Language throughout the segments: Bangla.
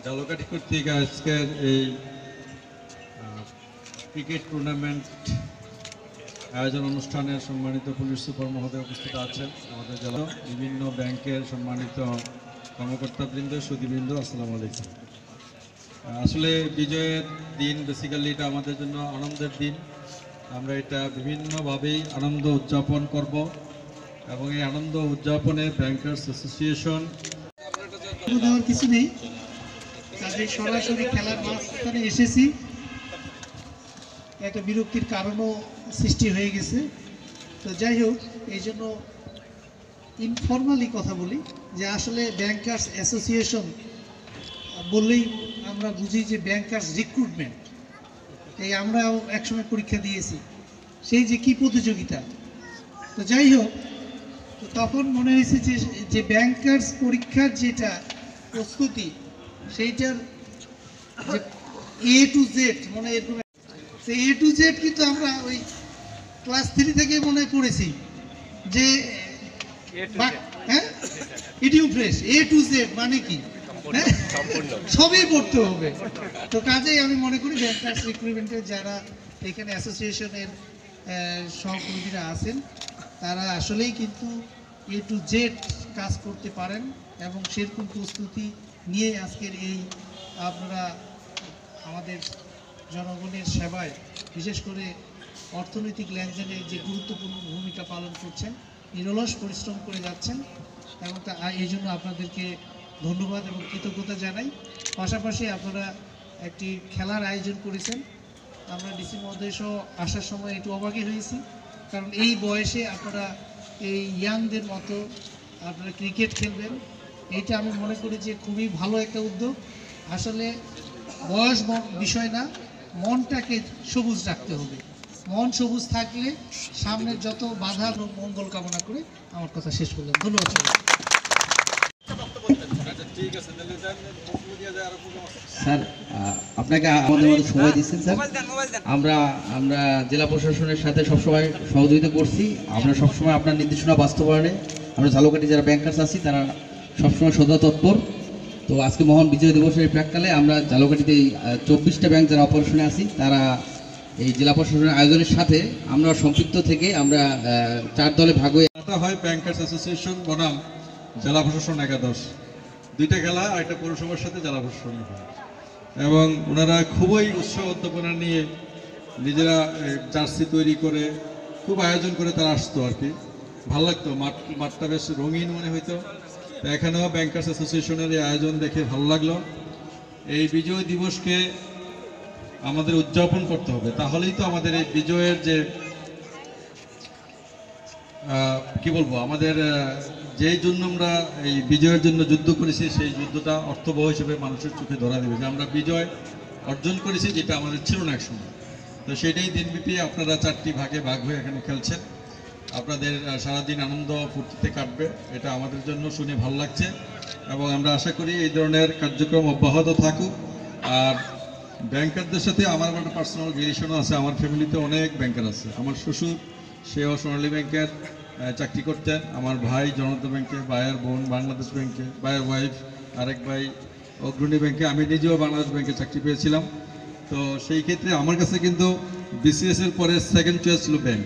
ঝালকাঠি কর্তৃক আজকের এই ক্রিকেট টুর্নামেন্ট আয়োজন অনুষ্ঠানে সম্মানিত পুলিশ সুপার মহোদয় উপস্থিত আছেন, আমাদের জেলা বিভিন্ন ব্যাংকের সম্মানিত কর্মকর্তাবৃন্দ, সুধীবৃন্দ, আসসালামু আলাইকুম। আসলে বিজয়ের দিন, বেসিক্যালি এটা আমাদের জন্য আনন্দের দিন। আমরা এটা বিভিন্নভাবেই আনন্দ উদযাপন করব এবং এই আনন্দ উদযাপনে ব্যাংকার্স অ্যাসোসিয়েশন দেওয়ার কিছু নেই, কাজে সরাসরি খেলার মাঝখানে এসেছি, একটা বিরক্তির কারণও সৃষ্টি হয়ে গেছে। তো যাই হোক, এই জন্য ইনফর্মালি কথা বলি যে আসলে ব্যাংকার্স অ্যাসোসিয়েশন বললেই আমরা বুঝি যে ব্যাংকার্স রিক্রুটমেন্ট। এই আমরাও একসময় পরীক্ষা দিয়েছি, সেই যে কি প্রতিযোগিতা। তো যাই হোক, তো তখন মনে হয়েছে যে ব্যাংকার্স পরীক্ষার যেটা প্রস্তুতি, সেইটার এ টু জেড মনে এরকম এ টু জেড কিন্তু আমরা ওই ক্লাস 3 থেকে মনে পড়েছি যে হ্যাঁ edu fresh A to Z মানে কি সবই পড়তে হবে। তো কাজেই আমি মনে করি ব্যাংকার্স রিক্রুটমেন্টের যারা এখানে অ্যাসোসিয়েশনের সহকর্মীরা আছেন, তারা আসলেই কিন্তু এ টু জেড কাজ করতে পারেন এবং সেরকম প্রস্তুতি নিয়ে আজকের এই আপনারা আমাদের জনগণের সেবায়, বিশেষ করে অর্থনৈতিক লেনদেনে যে গুরুত্বপূর্ণ ভূমিকা পালন করছেন, নিরলস পরিশ্রম করে যাচ্ছেন এবং এই জন্য আপনাদেরকে ধন্যবাদ এবং কৃতজ্ঞতা জানাই। পাশাপাশি আপনারা একটি খেলার আয়োজন করেছেন। আমরা ডিসি মহোদয় সহ আসার সময় একটু অবাকই হয়েছি, কারণ এই বয়সে আপনারা এই ইয়াংদের মতো আপনারা ক্রিকেট খেলবেন, এইটা আমি মনে করি যে খুবই ভালো একটা উদ্যোগ। আসলে বয়স বিষয় না, মনটাকে সবুজ রাখতে হবে। মন সবুজ থাকলে সামনের যত বাধা মঙ্গল কামনা করে আমার কথা শেষ করলাম। ধন্যবাদ। স্যার, আপনাকে আমাদের মধ্যে সময় দিচ্ছেন স্যার। আমরা জেলা প্রশাসনের সাথে সবসময় সহযোগিতা করছি। আমরা সবসময় আপনার নির্দেশনা বাস্তবায়নে আমরা ঝালকাঠি যারা ব্যাংকার্স আছি তারা সবসময় সদা তৎপর। তো আজকে মহান বিজয় দিবসের প্রাককালে আমরা ঝালকাঠিতে 24টা ব্যাংক যারা অপারেশনে আছি, তারা এই জেলা প্রশাসনের আয়োজনের সাথে আমরা সম্পৃক্ত থেকে আমরা 4 দলে ভাগ হয়ে হয় ব্যাংকার্স অ্যাসোসিয়েশন বনাম জেলা প্রশাসন একাদশ, দুইটা খেলা আর একটা পৌরসভার সাথে জেলা প্রশাসন হয় এবং ওনারা খুবই উৎসাহ উদ্দীপনা নিয়ে নিজেরা জার্সি তৈরি করে খুব আয়োজন করে তারা আসতো আর কি। ভালো লাগতো, মাঠটা বেশ রঙিন মনে হইতো। এখানেও ব্যাংকার্স অ্যাসোসিয়েশনের এই আয়োজন দেখে ভালো লাগলো। এই বিজয় দিবসকে আমাদের উদযাপন করতে হবে, তাহলেই তো আমাদের এই বিজয়ের যে কি বলবো, আমাদের যেই জন্য আমরা এই বিজয়ের জন্য যুদ্ধ করেছি, সেই যুদ্ধটা অর্থবহ হিসেবে মানুষের চোখে ধরা দেবে যে আমরা বিজয় অর্জন করেছি, যেটা আমাদের ছিল না একসময়। তো সেটাই দিনব্যাপী আপনারা 4টি ভাগে ভাগ হয়ে এখানে খেলছেন। আপনাদের সারাদিন আনন্দ ফুর্তিতে কাটবে, এটা আমাদের জন্য শুনে ভালো লাগছে এবং আমরা আশা করি এই ধরনের কার্যক্রম অব্যাহত থাকুক। আর ব্যাংকারদের সাথে আমার একটা পার্সোনাল রিলেশনও আছে। আমার ফ্যামিলিতে অনেক ব্যাংকার আছে। আমার শ্বশুর, সেও সোনালী ব্যাংকের চাকরি করতেন। আমার ভাই জনতা ব্যাংকে, ভাইয়ের বোন বাংলাদেশ ব্যাংকে, ভাইয়ের ওয়াইফ আরেক ভাই অগ্রণী ব্যাংকে, আমি নিজেও বাংলাদেশ ব্যাংকে চাকরি পেয়েছিলাম। তো সেই ক্ষেত্রে আমার কাছে কিন্তু বিসিএস এর পরে সেকেন্ড চয়েস ছিল ব্যাংক।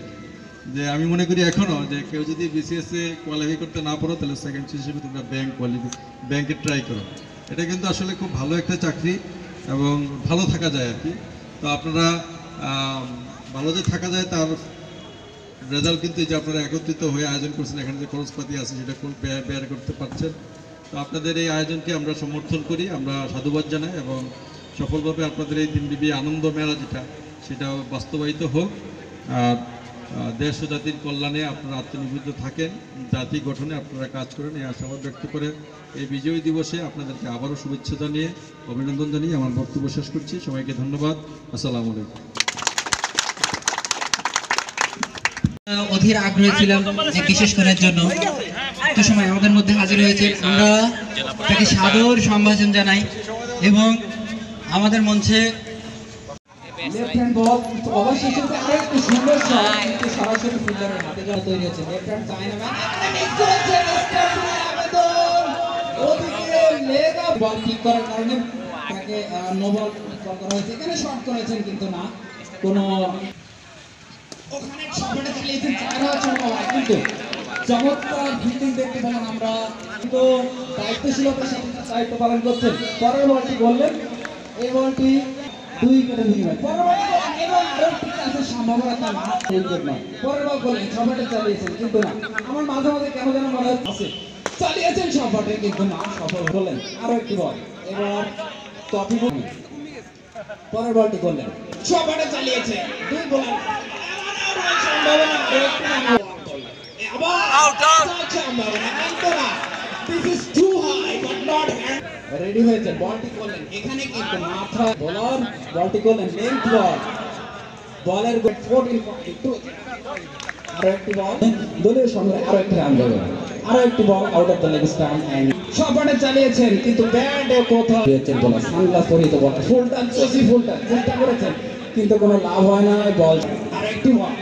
যে আমি মনে করি এখনও যে কেউ যদি বিসিএস এ কোয়ালিফাই করতে না পারো, তাহলে সেকেন্ড চয়েস হিসেবে তোমরা ব্যাংকে ট্রাই করো। এটা কিন্তু আসলে খুব ভালো একটা চাকরি এবং ভালো থাকা যায় আর কি। তো আপনারা ভালো যে থাকা যায় তার রেজাল্ট কিন্তু এই যে আপনারা একত্রিত হয়ে আয়োজন করছেন, এখানে যে খরচপাতি আছে সেটা খুব ব্যয় করতে পারছেন। তো আপনাদের এই আয়োজনকে আমরা সমর্থন করি, আমরা সাধুবাদ জানাই এবং সফলভাবে আপনাদের এই দিনব্যাপী আনন্দ মেলা যেটা, সেটা বাস্তবায়িত হোক। আর দেশ ও জাতির কল্যাণে আপনারা আত্মনিবেদিত থাকেন, জাতি গঠনে আপনারা কাজ করেন, এই আশাবাদ ব্যক্ত করে এই বিজয় দিবসে আপনাদেরকে আবারও শুভেচ্ছা জানিয়ে, অভিনন্দন জানিয়ে আমার বক্তব্য শেষ করছি। সবাইকে ধন্যবাদ। আসসালামু আলাইকুম। অধীর আগ্রহী ছিলাম যে বিশেষ করার জন্য একটু সময় আমাদের মধ্যে হাজির হয়েছে। আমরা তাকে সাদর সম্ভাষণ জানাই এবং আমাদের মঞ্চে লেফট হ্যান্ড বল অবশেষে আরেকটু সুন্দর শট কিন্তু সরাসরি ফিল্ডারের হাতে যা তৈরি হচ্ছে। লেফট হ্যান্ড চায়না ম্যান বল কিক করার কারণে তাকে নো বল কল করা হয়েছে। এখানে শট করেছেন কিন্তু না, কোনো ওখানে শটটা চালিয়েছেন চারা চমৎকার, কিন্তু চমৎকার ফিল্ডিং দেখতে পেলাম আমরা, কিন্তু দায়িত্বশীলতার সাথে দায়িত্ব পালন করছেন। পরের বলটি বললেন, এই বলটি 2 উইকেটের বিনিময়ে পরবর্তী এবং আরো ঠিক আছে সম্ভাবনা না উইকেট নয়। পরের বল বললেন শটটা চালিয়েছেন কিন্তু না, আমার মাঝে মাঝে কেন যেন মনে হচ্ছে চালিয়েছেন শটটা কিন্তু না, সফল হলেন। আরো একটি বল, এবার টপি বল, পরের বলটি করলেন শটটা চালিয়েছে 2 বোলার, সম্ভাবনা রেডি হয়েছে, বলটি করলেন এখানে কিন্তু মাথা বলার, বলটি করলেন লেন্থ বল, বলের গতি 14.2, আরো একটি বল দলীয় সংগ্রহে আরো একটি রান দেবে, আরো একটি ball out of the leg stump and শটটা চালিয়েছেন কিন্তু ব্যাটে কোথাও দিয়েছেন বল, সানগ্লাস পরিহিত বল, ফুল টাচ জসি ফুল টাচ চেষ্টা করেছেন কিন্তু কোনো লাভ হয় না, বল আরো একটি বল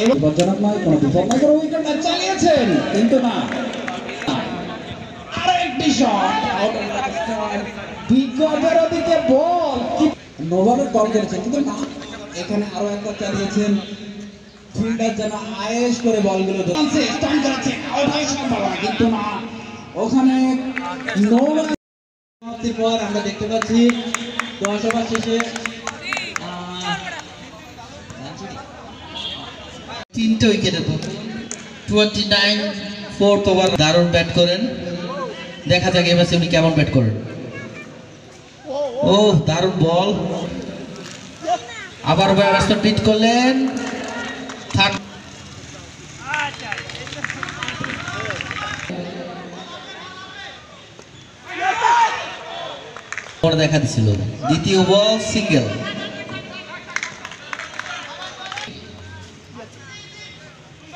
এবং বিপজ্জনক নয়, কোনো বিপদ নয়, কোনো উইকেট চালিয়েছেন কিন্তু না, আরো একটি shot out of the stump, বিগতের দিকে বল কি নোভালের কল করেছেন কিন্তু না, এখানে আরো একটা চালিয়েছেন, ফিল্ডার যেন আয়েশ করে বলগুলো ধরছে, স্টাম্প করেছে, আউট হয় সম্ভাবনা কিন্তু না, ওখানে নোভাল সমাপ্তির পর আমরা দেখতে পাচ্ছি 10 ওভার শেষে 3টে উইকেটের পতন। 29 4th ওভার দারুণ ব্যাট করেন, দেখা যাক এবার উনি কেমন ব্যাট করেন। ও দারুণ বল, আবার ব্যবস্থা পিট করলেন, থার্ড দেখা দিছিল, দ্বিতীয় বল সিঙ্গেল,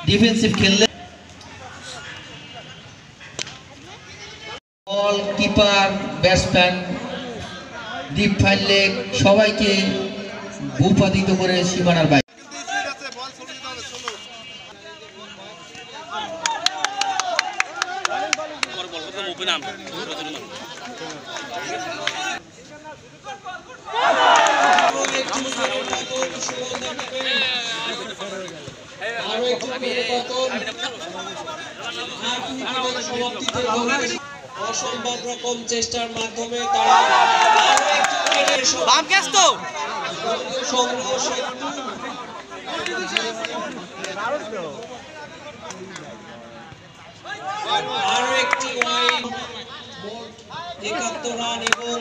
ডিফেন্সিভ খেললে ball keeper batsman deep fine leg সবাইকে ভূপাতিত করে সীমানার বাইরে। অসম্ভব রকম চেষ্টার মাধ্যমে তারা সংগ্রহ আরো একটি 71 রান এবং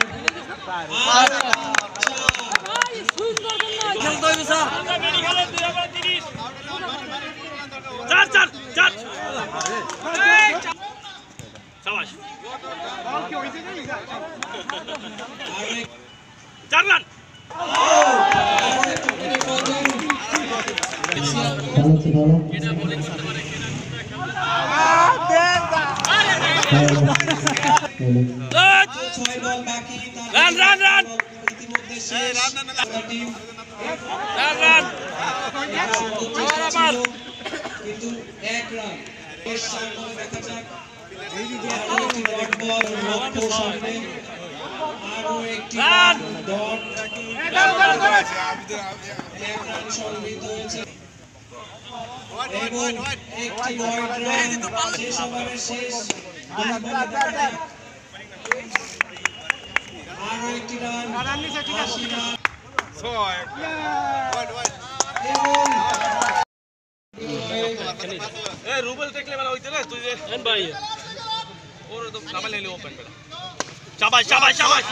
কিন্তু 1 রান দেখা যাক, আরো একটি ডট সংগৃহীত হয়েছে এবং একটি শেষ ওভারের শেষ আরো একটি রান 80 রান রুবেল দেখলে বেলা হইতে না তুই যে ভাই ওর তো কামাল নিলে ওপেন বেলা শাবাশ শাবাশ শাবাশ